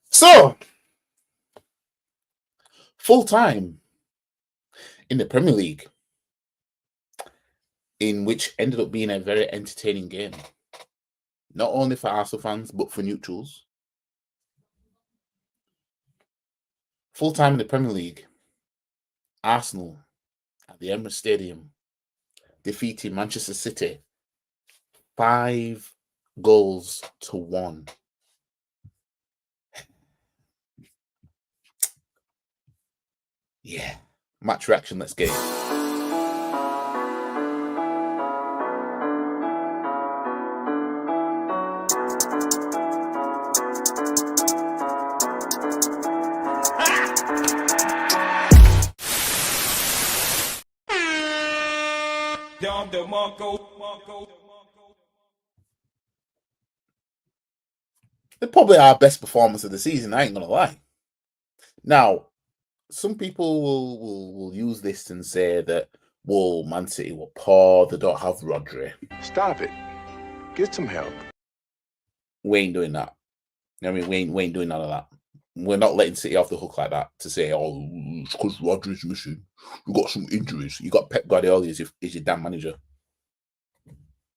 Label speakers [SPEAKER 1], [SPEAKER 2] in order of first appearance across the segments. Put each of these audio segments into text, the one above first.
[SPEAKER 1] So, full time in the Premier League, in which ended up being a very entertaining game, not only for Arsenal fans but for neutrals. Full time in the Premier League, Arsenal at the Emirates Stadium defeating Manchester City 5-1. Yeah, match reaction. Let's get it. They're probably our best performance of the season. I ain't gonna lie. Now, some people will use this and say that, well, Man City were poor. They don't have Rodri.
[SPEAKER 2] Stop it. Get some help.
[SPEAKER 1] We ain't doing that. I mean, we ain't doing none of that. We're not letting City off the hook like that to say, oh, it's because Rodri's missing. You got some injuries. You got Pep Guardiola as your damn manager.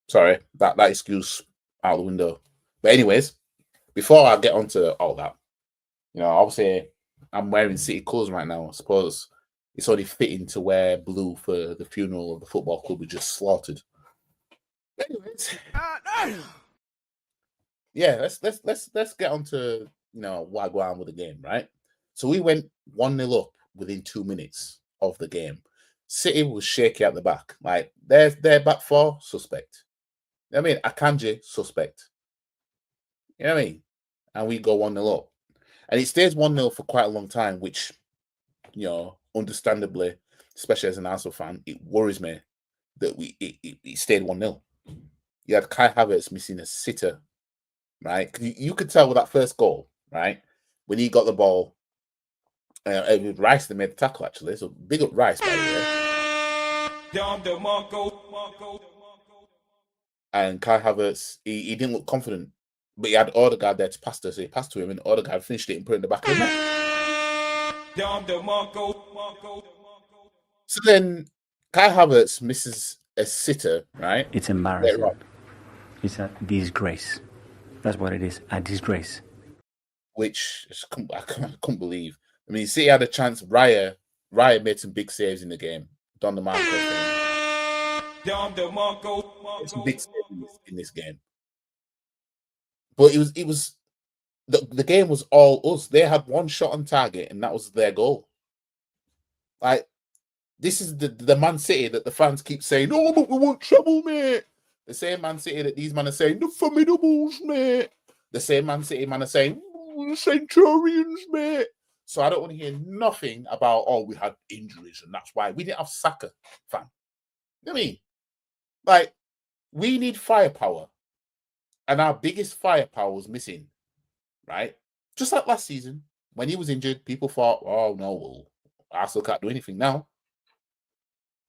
[SPEAKER 1] Sorry, that excuse out the window. But anyways, before I get onto all that, obviously I'm wearing City clothes right now. I suppose it's only fitting to wear blue for the funeral of the football club we just slaughtered. Anyways, yeah, let's get on to why go on with the game, right? So we went 1-0 up within 2 minutes of the game. City was shaky at the back. Like their back four, suspect. I mean, Akanji, suspect. You know what I mean? And we go 1-0 up. And it stays 1-0 for quite a long time, which, understandably, especially as an Arsenal fan, it worries me that it stayed 1-0. You had Kai Havertz missing a sitter, right? You could tell with that first goal, right? When he got the ball, it was Rice that made the tackle, actually. So big up Rice, by the way. And Kai Havertz, he didn't look confident, but he had Odegaard there to pass to, so he passed to him, and Odegaard finished it and put it in the back of the net. So then Kai Havertz misses a sitter, right?
[SPEAKER 3] It's embarrassing. It's a disgrace. That's what it is, a disgrace.
[SPEAKER 1] Which I couldn't believe. I mean, City had a chance. Raya made some big saves in the game. Don DeMarco thing. Some big saves in this game. But it was the game was all us. They had one shot on target, and that was their goal. Like, this is the Man City that the fans keep saying, "Oh, but we want trouble, mate." The same Man City that these men are saying, "The formidables, mate." The same Man City man are saying, "The Centurions, mate." So I don't want to hear nothing about, oh, we had injuries and that's why we didn't have Saka, fam. You know what I mean? Like, we need firepower. And our biggest firepower was missing, right? Just like last season, when he was injured, people thought, oh, no, well, Arsenal can't do anything now.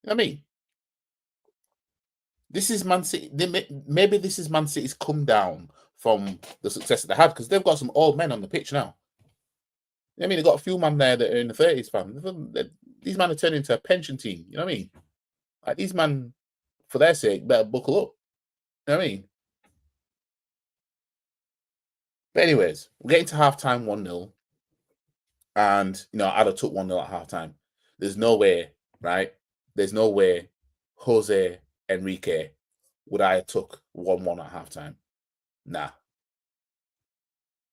[SPEAKER 1] You know what I mean? This is Man City. Maybe this is Man City's come down from the success that they had, because they've got some old men on the pitch now. You know what I mean? They've got a few men there that are in the 30s, fam. These men are turning into a pension team. You know what I mean? Like, these men, for their sake, better buckle up. You know what I mean? But anyways, we're getting to halftime 1-0. And, I'd have took 1-0 at halftime. There's no way, right? There's no way Jose Enrique would I have took 1-1 at halftime. Nah.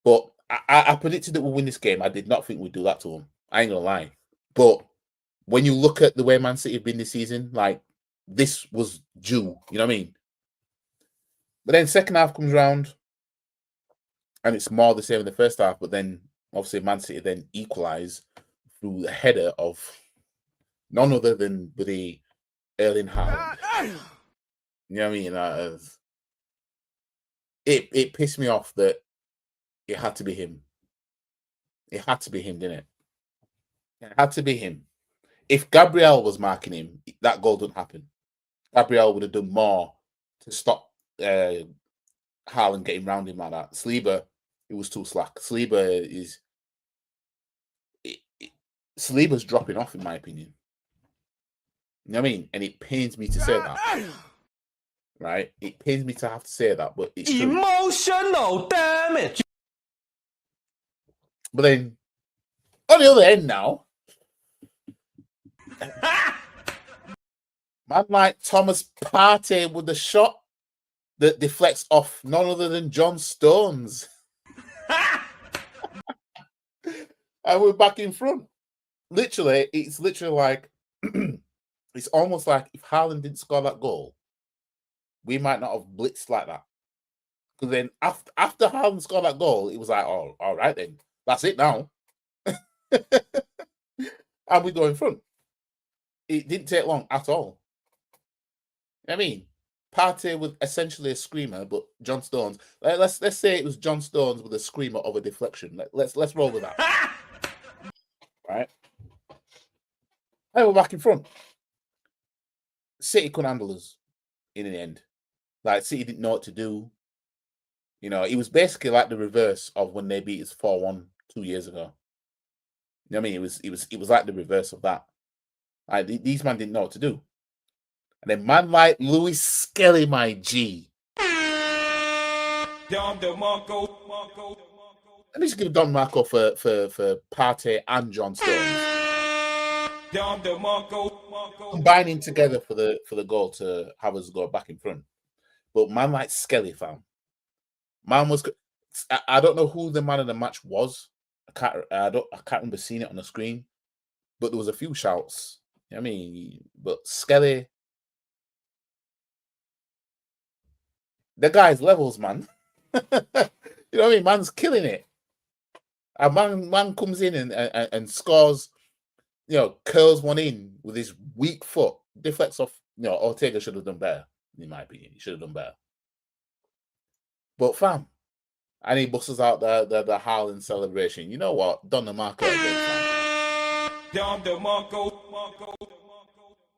[SPEAKER 1] But I predicted that we'll win this game. I did not think we'd do that to them. I ain't gonna lie. But when you look at the way Man City have been this season, like, this was due. You know what I mean? But then second half comes round, and it's more the same in the first half. But then obviously Man City then equalise through the header of none other than the Erling Haaland. You know what I mean? It pissed me off that it had to be him. It had to be him, didn't it? It had to be him. If Gabriel was marking him, that goal didn't happen. Gabriel would have done more to stop Haaland getting round him like that. Saliba, it was too slack. Saliba's dropping off, in my opinion. You know what I mean? And it pains me to say that. Right? It pains me to have to say that, but it's true.
[SPEAKER 4] Emotional damage.
[SPEAKER 1] But then, on the other end now, man like Thomas Partey with the shot that deflects off none other than John Stones. And we're back in front. Literally, it's literally like, it's almost like if Haaland didn't score that goal, we might not have blitzed like that. Because then after Haaland scored that goal, it was like, oh, all right then. That's it now. And we go in front. It didn't take long at all. I mean, Partey with essentially a screamer, but John Stones. Let's say it was John Stones with a screamer of a deflection. Let's roll with that. Right? And we're back in front. City couldn't handle us in the end. Like, City didn't know what to do. You know, it was basically like the reverse of when they beat us 4-1 2 years ago. You know what I mean? It was like the reverse of that. Like, these men didn't know what to do. And then man like Louis Skelly, my G. Let me just give Don Marco for Partey and John Stones. Combining together for the goal to have us go back in front. But man like Skelly, fam. Man was, I don't know who the man of the match was. I can't remember seeing it on the screen, but there was a few shouts. You know what I mean, but Skelly, the guy's levels, man. You know what I mean? Man's killing it. A man comes in and scores, you know, curls one in with his weak foot, deflects off. You know, Ortega should have done better, in my opinion. He should have done better. But fam, and he busts out the Haaland celebration. You know what? Don Marco again, fam.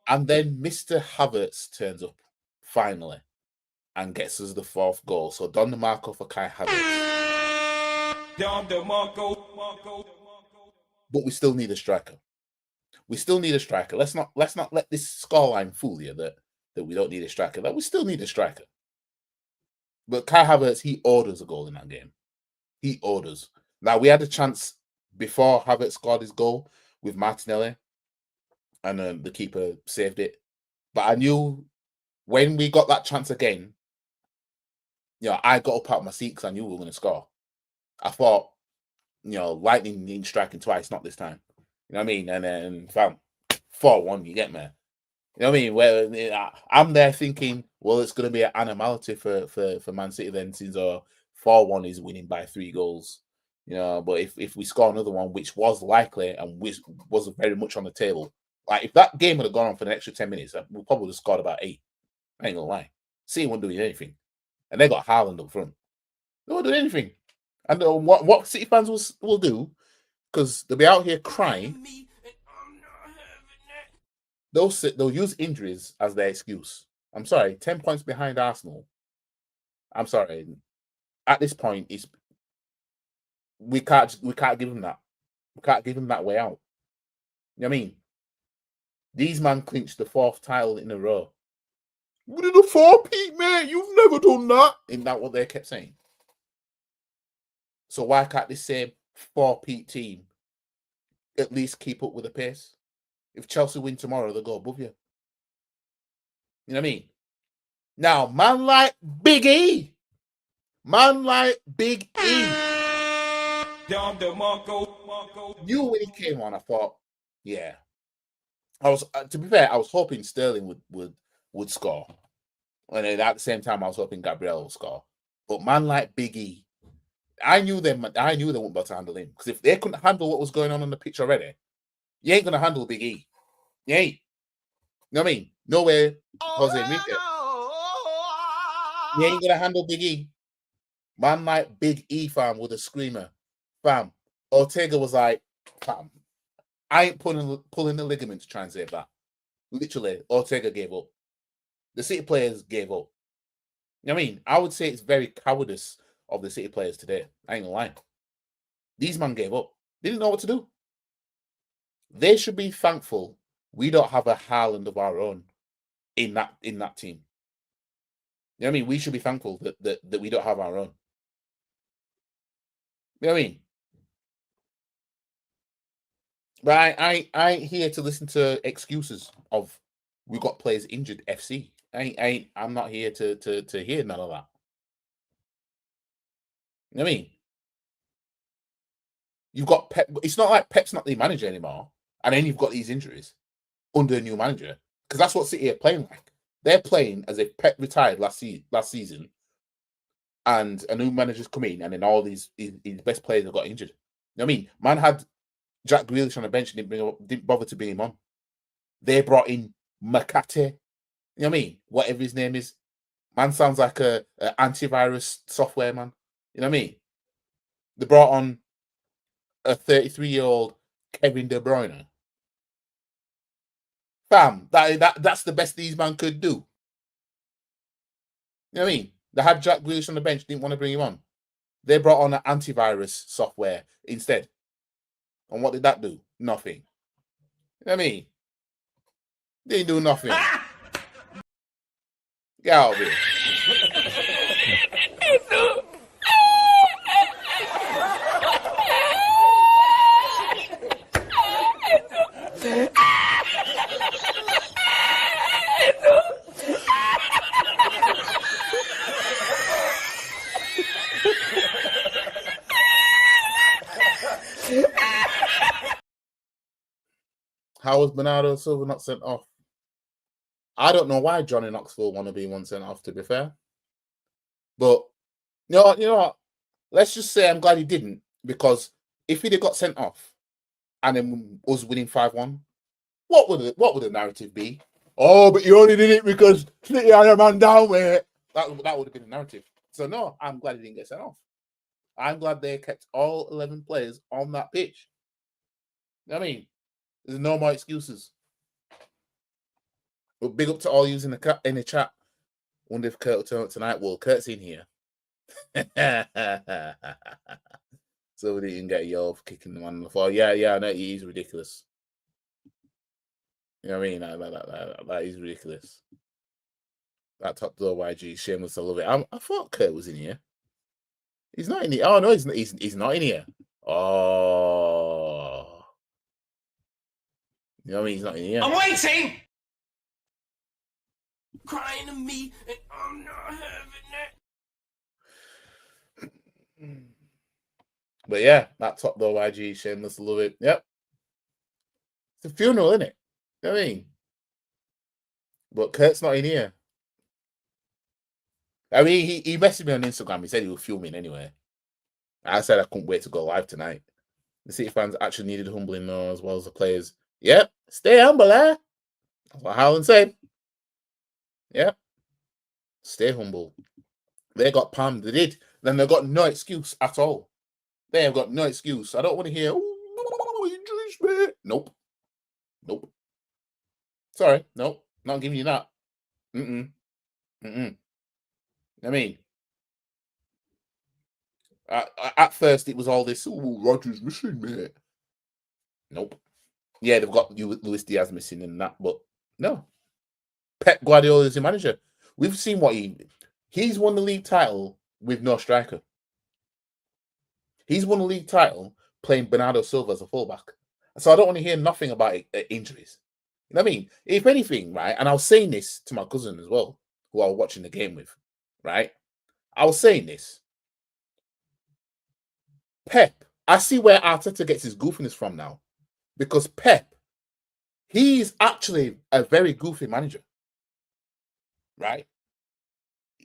[SPEAKER 1] And then Mr. Havertz turns up finally and gets us the fourth goal. So Don Marco for Kai Havertz. But we still need a striker. We still need a striker. Let's not let this scoreline fool you that we don't need a striker. That we still need a striker. But Kai Havertz, he orders a goal in that game. He orders. Now, we had a chance before Havertz scored his goal with Martinelli, and the keeper saved it. But I knew when we got that chance again, you know, I got up out of my seat because I knew we were going to score. I thought, you know, lightning needs striking twice, not this time. You know what I mean? And then, fam, 4-1, you get me? You know what I mean? Well, I'm there thinking, well, it's going to be an animality for Man City then, since 4-1 is winning by 3 goals. You know, but if we score another one, which was likely and which was very much on the table, like if that game would have gone on for an extra 10 minutes, we probably would have scored about 8. I ain't gonna lie. City weren't doing anything, and they got Haaland up front. They weren't doing anything. And what City fans will do, because they'll be out here crying. They'll use injuries as their excuse. I'm sorry, 10 points behind Arsenal. I'm sorry. At this point, we can't give them that. We can't give them that way out. You know what I mean? These men clinched the 4th title in a row. We did a 4-peat, mate. You've never done that. Isn't that what they kept saying? So why can't this same 4-peat team at least keep up with the pace? If Chelsea win tomorrow, they'll go above you. You know what I mean? Now, man like Big E. Man like Big E. Knew when he came on, I thought, yeah. I was, to be fair, I was hoping Sterling would score. And at the same time, I was hoping Gabriel would score. But man like Big E, I knew they wouldn't be able to handle him. Because if they couldn't handle what was going on the pitch already, you ain't going to handle Big E. You ain't. You know what I mean? No way, Jose Enrique. You ain't going to handle Big E. Man like Big E, fam, with a screamer. Fam, Ortega was like, fam, I ain't pulling the ligament to try and save that. Literally, Ortega gave up. The City players gave up. You know what I mean? I would say it's very cowardice of the City players today. I ain't gonna lie. These men gave up. They didn't know what to do. They should be thankful we don't have a Haaland of our own in that team. You know what I mean? We should be thankful that we don't have our own. You know what I mean? But I ain't here to listen to excuses of we got players injured. FC. I'm not here to hear none of that. You know what I mean? You've got Pep. It's not like Pep's not the manager anymore, and then you've got these injuries under a new manager, because that's what City are playing like. They're playing as if Pep retired last season, and a new manager's come in, and then all these best players have got injured. You know what I mean? Man had Jack Grealish on the bench and didn't bother to bring him on. They brought in Makate. You know what I mean? Whatever his name is. Man sounds like a antivirus software man. You know what I mean? They brought on a 33-year-old Kevin De Bruyne. Fam, that's the best these man could do. You know what I mean? They had Jack Grealish on the bench, didn't want to bring him on. They brought on an antivirus software instead. And what did that do? Nothing. You know what I mean? They didn't do nothing. Get out of here. How was Bernardo Silva not sent off? I don't know why Johnny Knoxville want to be one sent off, to be fair. But you know what? Let's just say I'm glad he didn't, because if he'd have got sent off and then us winning 5-1, what would the narrative be? Oh, but you only did it because City had a man down, mate. That would have been the narrative. So no, I'm glad he didn't get sent off. I'm glad they kept all 11 players on that pitch. You know what I mean? There's no more excuses. But big up to all yous in the chat. Wonder if Kurt will turn up tonight. Well, Kurt's in here. So we didn't get yo for kicking the man on the floor. Yeah, I know he's ridiculous. You know what I mean? That is ridiculous. That top door YG, shameless, I love it. I thought Kurt was in here. He's not in here. Oh no, he's not in here. Oh, you know what I mean? He's not in here.
[SPEAKER 4] I'm waiting. Crying to me, and I'm not having it.
[SPEAKER 1] But yeah, that top door YG, shameless, I love it. Yep. It's a funeral, isn't it? You know what I mean? But Kurt's not in here. I mean, he messaged me on Instagram. He said he was filming anyway. I said I couldn't wait to go live tonight. The City fans actually needed humbling though, as well as the players. Yep, stay humble, eh? That's what Haaland said. Yep, stay humble. They got palmed. They did. Then they got no excuse at all. They have got no excuse. I don't want to hear, injuries, mate. Nope. Sorry, nope. Not giving you that. I mean, at first it was all this, Rodgers missing, mate. Nope. Yeah, they've got Luis Diaz missing and that, but no. Pep Guardiola is the manager. We've seen what he's won the league title with no striker. He's won the league title playing Bernardo Silva as a fullback. So I don't want to hear nothing about injuries. You know what I mean? If anything, right, and I was saying this to my cousin as well, who I was watching the game with, right? I was saying this. Pep, I see where Arteta gets his goofiness from now. Because Pep, he's actually a very goofy manager. Right?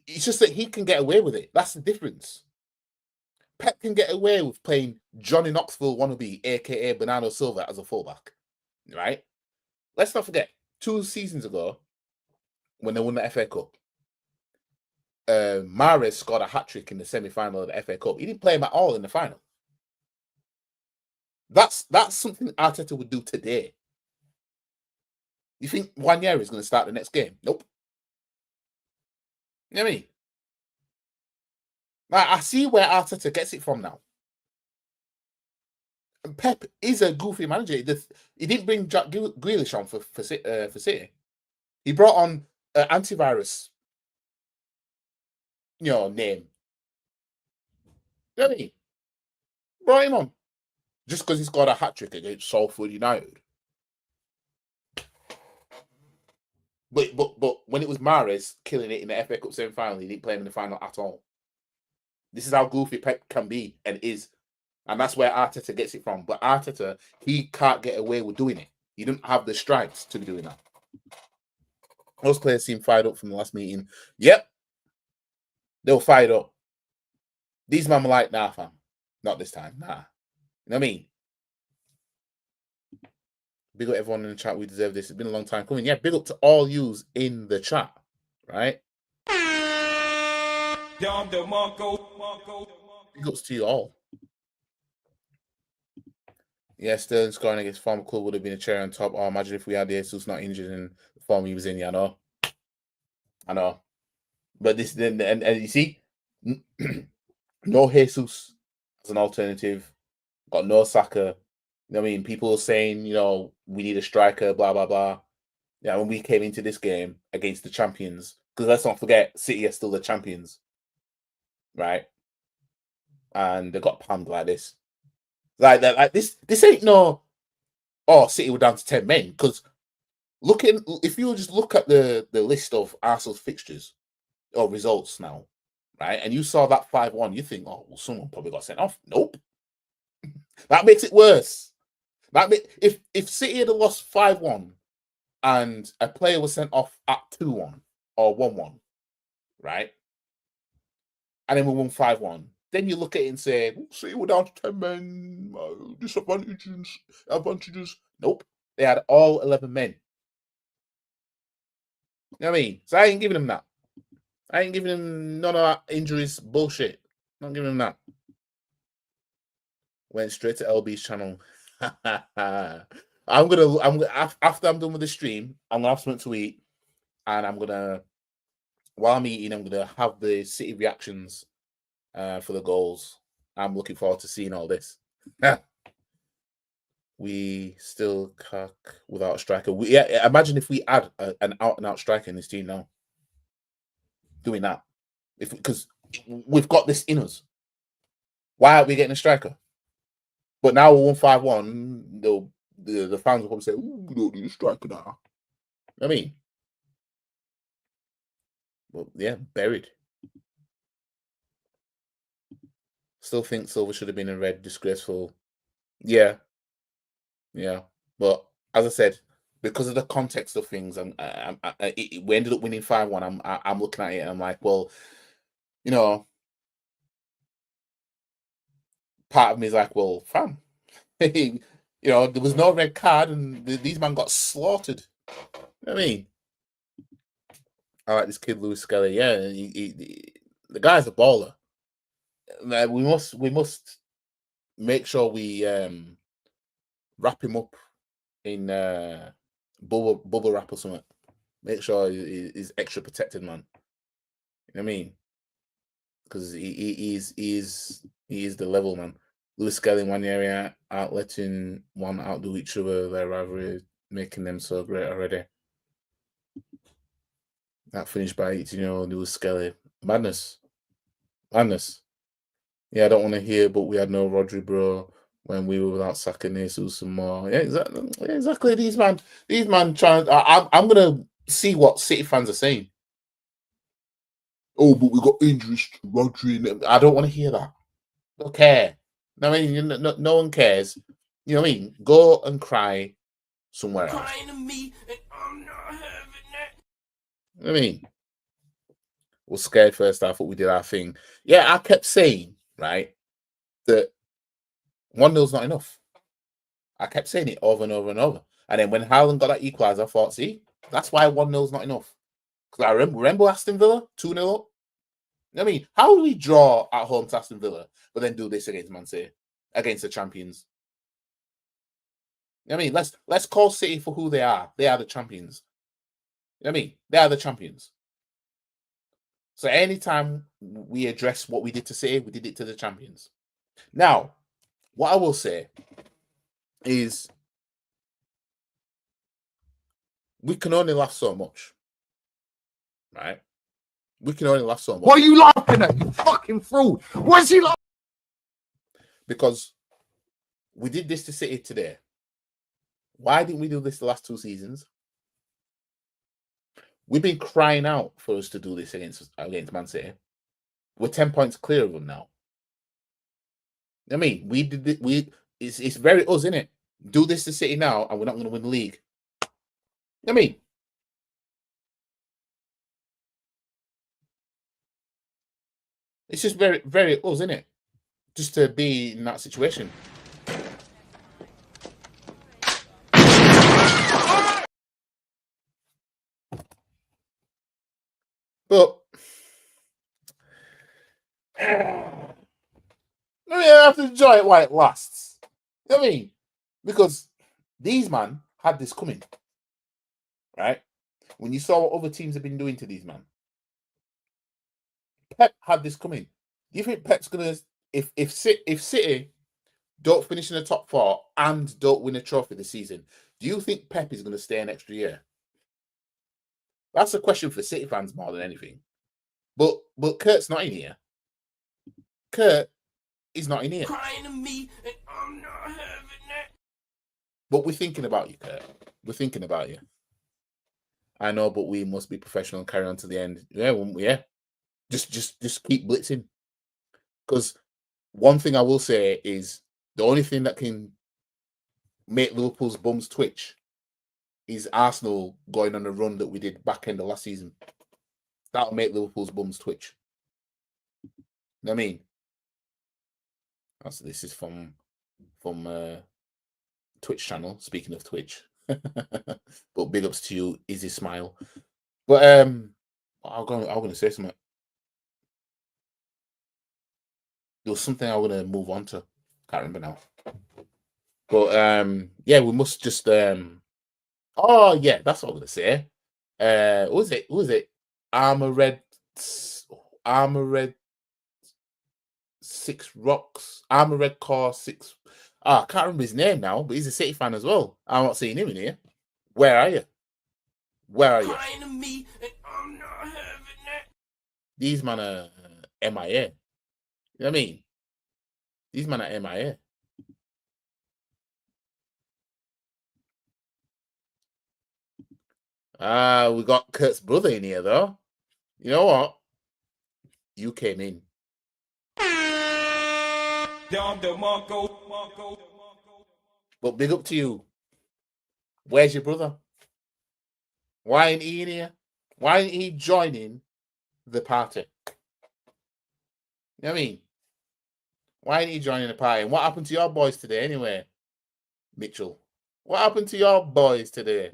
[SPEAKER 1] It's just that he can get away with it. That's the difference. Pep can get away with playing Johnny Knoxville wannabe, aka Bernardo Silva, as a fullback. Right? Let's not forget, 2 seasons ago, when they won the FA Cup, Mahrez scored a hat-trick in the semi-final of the FA Cup. He didn't play him at all in the final. That's something Arteta would do today. You think Wanyeri is going to start the next game? Nope. You know what I mean? Like, I see where Arteta gets it from now. And Pep is a goofy manager. He didn't bring Jack Grealish on for City. He brought on antivirus, name. You know what I mean? Brought him on just because he's got a hat trick against Salford United. But when it was Mahrez killing it in the FA Cup semi-final, he didn't play him in the final at all. This is how goofy Pep can be and is. And that's where Arteta gets it from. But Arteta, he can't get away with doing it. He didn't have the stripes to be doing that. Those players seem fired up from the last meeting. Yep. They were fired up. These men were like, nah, fam. Not this time. Nah. You know what I mean? Big up everyone in the chat. We deserve this. It's been a long time coming. Yeah, big up to all yous in the chat. Right? Big ups to you all. Yeah, Sterling scoring against former club would have been a cherry on top. Oh, imagine if we had Jesus not injured in the form he was in. Yeah, I know. But this then, and you see, no Jesus as an alternative. Got no Saka. You know what I mean? People are saying, we need a striker, blah, blah, blah. Yeah, when we came into this game against the champions, because let's not forget, City are still the champions, right? And they got panned like this. Like that, like this ain't no, City were down to 10 men, because if you just look at the list of Arsenal's fixtures or results now, right, and you saw that 5-1, you think, well, someone probably got sent off. Nope. That makes it worse. If City had lost 5-1 and a player was sent off at 2-1 or 1-1, right, and then we won 5-1, then you look at it and say, City were down to 10 men, advantages. Nope. They had all 11 men. You know what I mean? So I ain't giving them that. I ain't giving them none of that injuries bullshit. Not giving them that. Went straight to LB's channel. After I'm done with the stream, I'm gonna have something to eat, and while I'm eating, I'm gonna have the City reactions for the goals. I'm looking forward to seeing all this. We still cock without a striker. Imagine if we add an out-and-out striker in this team now. Doing that, because we've got this in us. Why aren't we getting a striker? But now we're 1-5-1. The fans will probably say, "Ooh, we don't need a striker now." I mean, well, yeah, buried. Still think Silver should have been in red. Disgraceful. Yeah. But as I said, because of the context of things, we ended up winning 5-1. I'm looking at it and I'm like, well, part of me is like, well, fam, there was no red card and these men got slaughtered. You know what I mean? I like this kid, Lewis Skelly. Yeah, the guy's a baller. We must make sure we wrap him up in bubble wrap or something. Make sure he's extra protected, man. You know what I mean? Because he is the level, man. Lewis Skelly in one area out letting one outdo each other. Their rivalry making them so great already. That finished by 18-year-old Lewis Skelly. Madness. Yeah, I don't want to hear, but we had no Rodri, bro. When we were without Saka, Jesus, some more. Yeah, exactly. These man trying. I'm gonna see what City fans are saying. Oh, but we got injuries to Rodri. I don't want to hear that. I don't care. I mean, no one cares. You know what I mean? Go and cry somewhere else.
[SPEAKER 4] Crying to me, and I'm not having that.
[SPEAKER 1] You know what I mean? We're scared first. I thought we did our thing. Yeah, I kept saying, right, that 1-0's not enough. I kept saying it over and over and over. And then when Haaland got that equaliser, I thought, see, that's why 1-0's not enough. Because I remember Aston Villa, 2-0 up. I mean, how do we draw at home to Aston Villa, but then do this against Man City, against the champions? I mean, let's call City for who they are. They are the champions. I mean, they are the champions. So anytime we address what we did to City, we did it to the champions. Now, what I will say is we can only laugh so much. Right? We can only laugh so much.
[SPEAKER 5] What are you laughing at, you fucking fool? What's he laughing?
[SPEAKER 1] Because we did this to City today. Why didn't we do this the last 2 seasons? We've been crying out for us to do this against Man City. We're 10 points clear of them now. I mean, we did it. It's very us, isn't it? Do this to City now, and we're not going to win the league. I mean, it's just very, very us, isn't it? Just to be in that situation. But I have to enjoy it while it lasts. You know what I mean? Because these man had this coming. Right? When you saw what other teams have been doing to these men. Pep had this coming. Do you think Pep's gonna if City don't finish in the top 4 and don't win a trophy this season, do you think Pep is gonna stay an extra year? That's a question for City fans more than anything. But Kurt's not in here. Kurt is not in here.
[SPEAKER 4] Crying to me, and I'm not having that.
[SPEAKER 1] But we're thinking about you, Kurt. We're thinking about you. I know, but we must be professional and carry on to the end. Yeah. Just keep blitzing. Because one thing I will say is the only thing that can make Liverpool's bums twitch is Arsenal going on a run that we did back end of last season. That'll make Liverpool's bums twitch. You know what I mean? This is from Twitch channel. Speaking of Twitch, but big ups to you, Izzy Smile. But I'm gonna say something. There was something I was gonna move on to. Can't remember now. But yeah, we must just oh yeah, that's what I'm gonna say. What was it? Armored 6 Rocks. Armored Core 6. I can't remember his name now, but he's a City fan as well. I'm not seeing him in here. Where are you?
[SPEAKER 4] Crying to me, and I'm not having that.
[SPEAKER 1] These men are MIA. You know what I mean? These men are MIA. We got Kurt's brother in here, though. You know what? You came in. But big up to you. Where's your brother? Why ain't he in here? Why ain't he joining the party? You know what I mean? Why ain't he joining the party? And what happened to your boys today anyway, Mitchell? What happened to your boys today?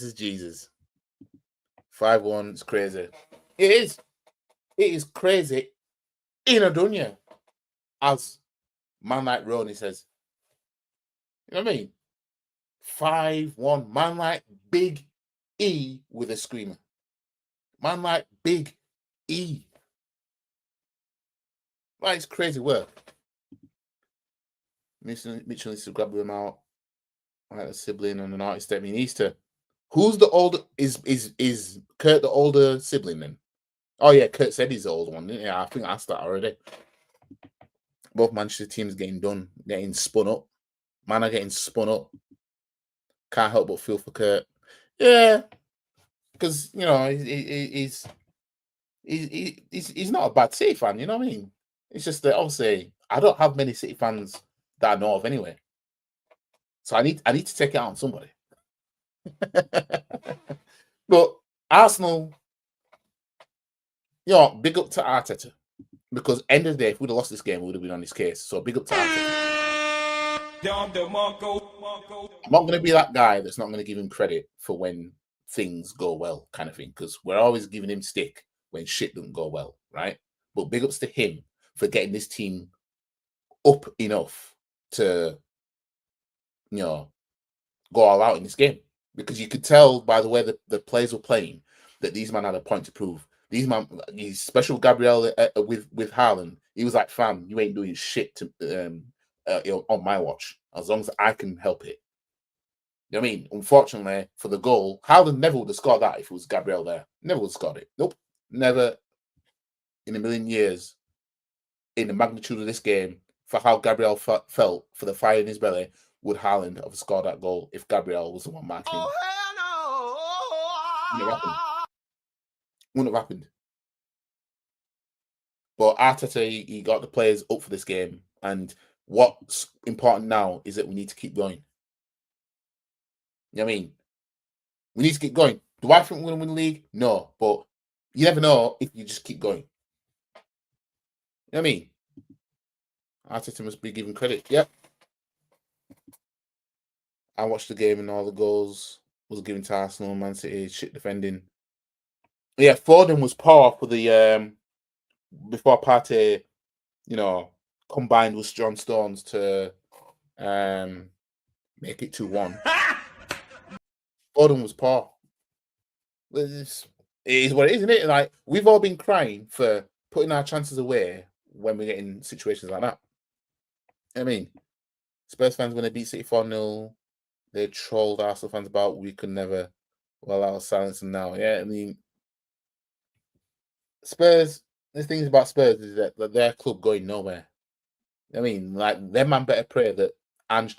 [SPEAKER 1] Jesus. 5-1, it's crazy. It is. It is crazy in a dunya, as man like Ronnie says. You know what I mean? 5-1. Man like Big E with a screamer. Man like Big E. Like, it's crazy work. Mitchell needs to grab them out. Like a sibling and an artist that mean Easter. Who's the older? Is Kurt the older sibling then? Oh yeah, Kurt said he's the older one. Yeah, I think I asked that already. Both Manchester teams getting spun up. Man are getting spun up. Can't help but feel for Kurt. Yeah, because you know he's not a bad City fan. You know what I mean? It's just that obviously I don't have many City fans that I know of anyway. So I need to take it out on somebody. But Arsenal, big up to Arteta. Because end of the day, if we'd have lost this game, we would have been on his case. So big up to Arteta. I'm not going to be that guy that's not going to give him credit for when things go well, kind of thing, because we're always giving him stick when shit doesn't go well, right? But big ups to him for getting this team up enough to, go all out in this game, because you could tell by the way the players were playing that these men had a point to prove. These man, he's special Gabriel with Haaland. He was like, "Fam, you ain't doing shit to on my watch as long as I can help it." You know what I mean? Unfortunately for the goal, Haaland never would have scored that if it was Gabriel there. Never would have scored it. Nope, never in a million years. In the magnitude of this game, for how Gabriel felt, for the fire in his belly, would Haaland have scored that goal if Gabriel was the one marking? Oh, hell no! Wouldn't have happened. But Arteta, he got the players up for this game. And what's important now is that we need to keep going. You know what I mean? We need to keep going. Do I think we're going to win the league? No. But you never know if you just keep going. You know what I mean? Arteta must be given credit. Yep. I watched the game and all the goals was given to Arsenal, Man City, shit defending. Yeah, Foden was poor for the before Partey, combined with John Stones to make it 2-1. Foden was poor. It is what it is, isn't it? Like, we've all been crying for putting our chances away when we get in situations like that. I mean, Spurs fans, when they beat City 4-0, they trolled Arsenal fans about we could never allow silence, and now, yeah, I mean, Spurs, the thing about Spurs is that their club going nowhere. I mean, like, their man better pray that Ange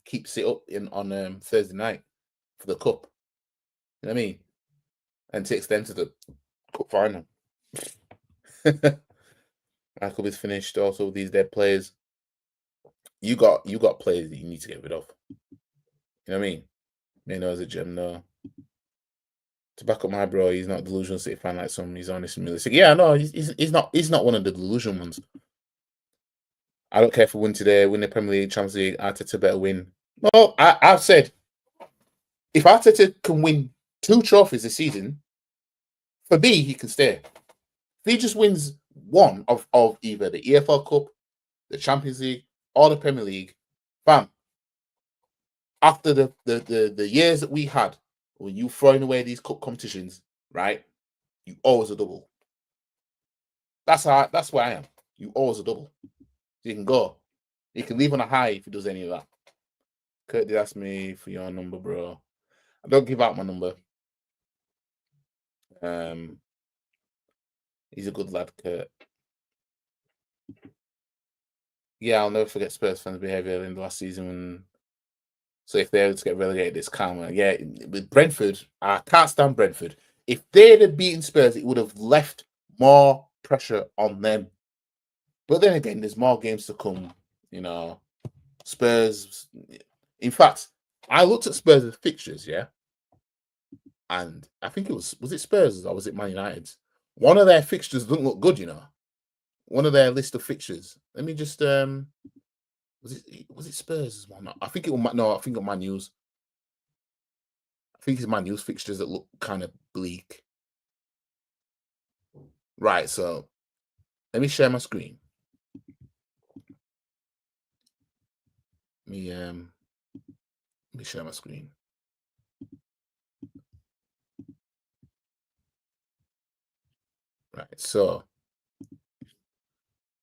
[SPEAKER 1] keeps it up on Thursday night for the cup. You know what I mean? And takes them to the cup final. Our club is finished. Also, with these dead players, you got players that you need to get rid of. You know what I mean? Mano is a gem, no. To back up my bro, he's not a delusional City fan like some. He's honest and realistic. Yeah, no, he's not one of the delusional ones. I don't care if we win today, win the Premier League, Champions League. Arteta better win. Well, I've said if Arteta can win 2 trophies this season, for me, he can stay. If he just wins one of either the EFL Cup, the Champions League, or the Premier League, bam. After the years that we had, when you throwing away these cup competitions, right? You always a double. That's where I am. You always a double. You can go. You can leave on a high if he does any of that. Kurt did ask me for your number, bro. I don't give out my number. He's a good lad, Kurt. Yeah, I'll never forget Spurs fans' behaviour in the last season. So if they were to get relegated, it's calmer. Yeah, with Brentford, I can't stand Brentford. If they'd have beaten Spurs, it would have left more pressure on them. But then again, there's more games to come. Spurs. In fact, I looked at Spurs' fixtures, yeah, and I think it was it Spurs or was it Man United's? One of their fixtures doesn't look good, One of their list of fixtures. Let me just was it Spurs' one? I think it was I think it was Man U's. I think it's Man U's fixtures that look kind of bleak. Right, so let me share my screen. Let me share my screen. Right, so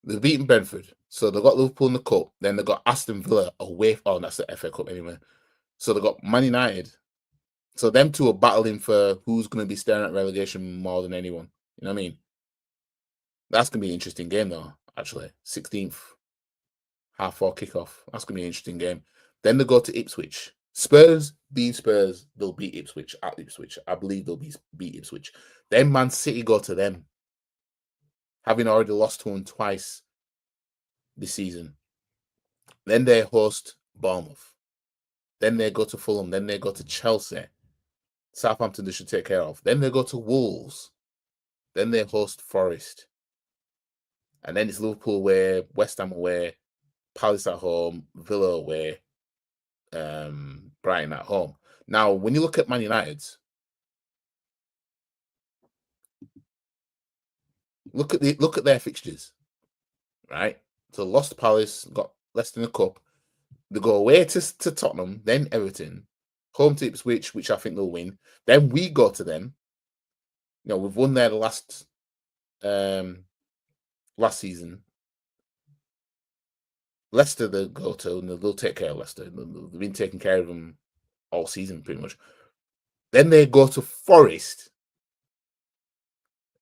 [SPEAKER 1] they've beaten Brentford. So they got Liverpool in the cup. Then they got Aston Villa away. Oh, that's the FA Cup anyway. So they got Man United. So them two are battling for who's going to be staring at relegation more than anyone. You know what I mean? That's going to be an interesting game, though, actually. 16th, 4:30 kickoff. That's going to be an interesting game. Then they go to Ipswich. Spurs, being Spurs, they'll beat Ipswich at Ipswich. I believe they'll beat Ipswich. Then Man City go to them, having already lost to them twice this season. Then they host Bournemouth. Then they go to Fulham. Then they go to Chelsea. Southampton they should take care of. Then they go to Wolves. Then they host Forest. And then it's Liverpool away, West Ham away, Palace at home, Villa away, Brighton at home. Now, when you look at Man United's, look at their fixtures, right? So lost to Palace, got Leicester in the cup. They go away to Tottenham, then Everton, home to Ipswich, which I think they'll win. Then we go to them. You know, we've won there the last season. Leicester they go to, and they'll take care of Leicester. They've been taking care of them all season, pretty much. Then they go to Forest.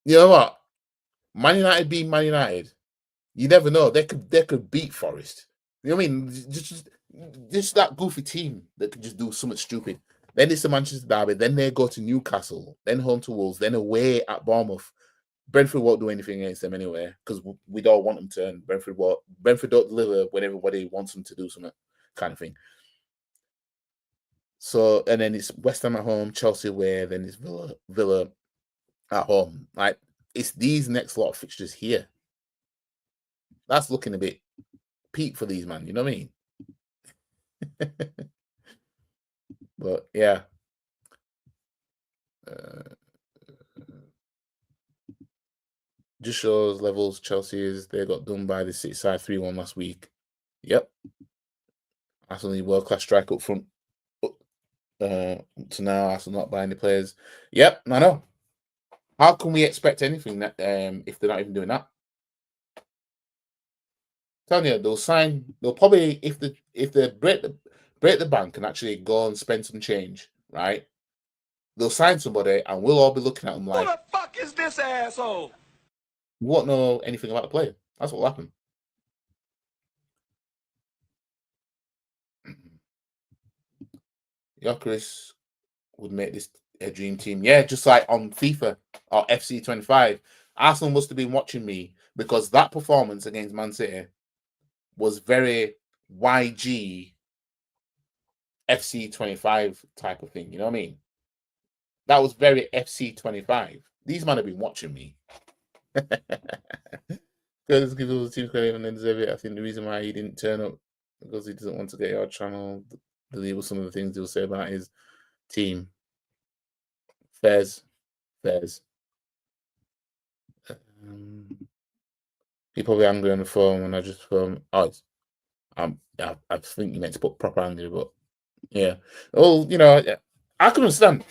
[SPEAKER 1] You know what? Man United being Man United. You never know. They could beat Forest. You know what I mean? Just that goofy team that could just do something stupid. Then it's the Manchester Derby. Then they go to Newcastle. Then home to Wolves. Then away at Bournemouth. Brentford won't do anything against them anyway because we don't want them to. And Brentford don't deliver when everybody wants them to do something, kind of thing. So, and then it's West Ham at home, Chelsea away, then it's Villa at home. Like, it's these next lot of fixtures here. That's looking a bit peak for these, man. You know what I mean? But yeah. Just shows levels Chelsea is. They got done by the City side 3-1 last week. Yep. Arsenal world class strike up front. To now, Arsenal not buying the players. Yep, I know. How can we expect anything that if they're not even doing that? I'm telling you, they'll probably if they break the bank and actually go and spend some change, right? They'll sign somebody and we'll all be looking at them like,
[SPEAKER 4] Who the fuck is this asshole?
[SPEAKER 1] We won't know anything about the player. That's what will happen. Gyökeres would make this a dream team. Yeah, just like on FIFA or FC 25. Arsenal must have been watching me because that performance against Man City was very YG FC 25 type of thing. You know what I mean? That was very FC 25. These men have been watching me. Let's give all the team credit and then deserve it. I think the reason why he didn't turn up because he doesn't want to get your channel. Believe some of the things he'll say about his team. Fairs. He probably angry on the phone when I just phone. I think you meant to put proper angry, but yeah. Oh, you know, I can understand.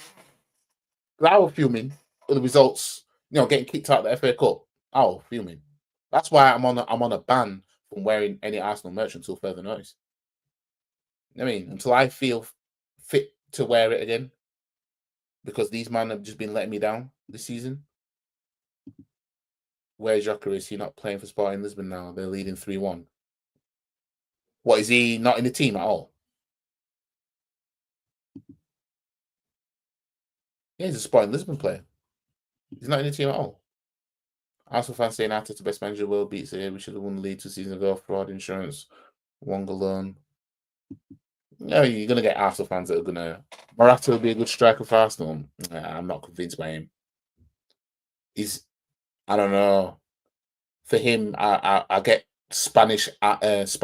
[SPEAKER 1] I was fuming with the results. You know, getting kicked out of the FA Cup. I was fuming. That's why I'm on a ban from wearing any Arsenal merch until further notice. I mean, until I feel fit to wear it again, because these men have just been letting me down this season. Where's Gyökeres? He's not playing for Sporting Lisbon now. They're leading 3-1. What, is he not in the team at all? Yeah, he's a Sporting Lisbon player. He's not in the team at all. Arsenal fans saying Arteta the best manager in the world beats it. We should have won the league 2 seasons ago. Fraud, insurance, Wonga loan. No, you're going to get Arsenal fans that are going to... Morata will be a good striker for Arsenal. I'm not convinced by him. I don't know. For him, I get Spanish Havertz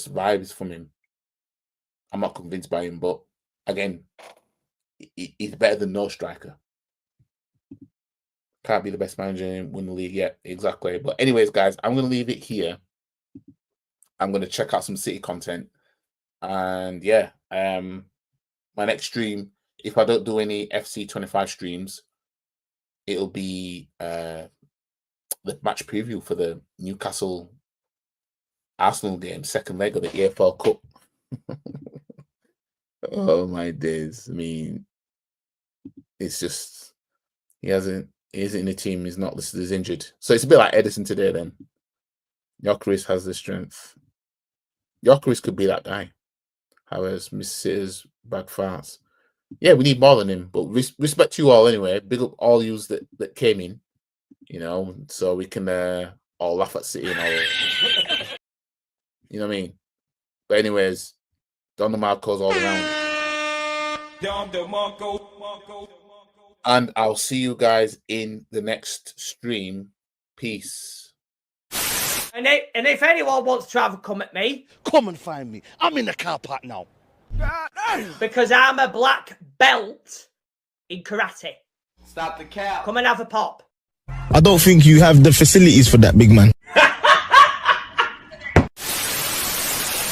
[SPEAKER 1] vibes from him. I'm not convinced by him, but again, he's better than no striker. Can't be the best manager and win the league yet. Exactly. But anyways, guys, I'm going to leave it here. I'm going to check out some City content. And yeah, my next stream, if I don't do any FC 25 streams, it'll be the match preview for the Newcastle Arsenal game, second leg of the EFL Cup. Oh my days. I mean, it's just he isn't in the team, he's not listed as injured. So it's a bit like Edison today then. Gyökeres has the strength. Gyökeres could be that guy. However, Miss City's bag farts. Yeah, we need more than him, but respect you all anyway. Big up all yous that came in, you know, so we can all laugh at City and all. You know what I mean? But anyways, Don the Marcos all around. And I'll see you guys in the next stream. Peace.
[SPEAKER 4] And if anyone wants to have a come at me,
[SPEAKER 6] come and find me. I'm in the car park now.
[SPEAKER 4] because I'm a black belt in karate.
[SPEAKER 7] Stop the cap.
[SPEAKER 4] Come and have a pop.
[SPEAKER 8] I don't think you have the facilities for that, big man.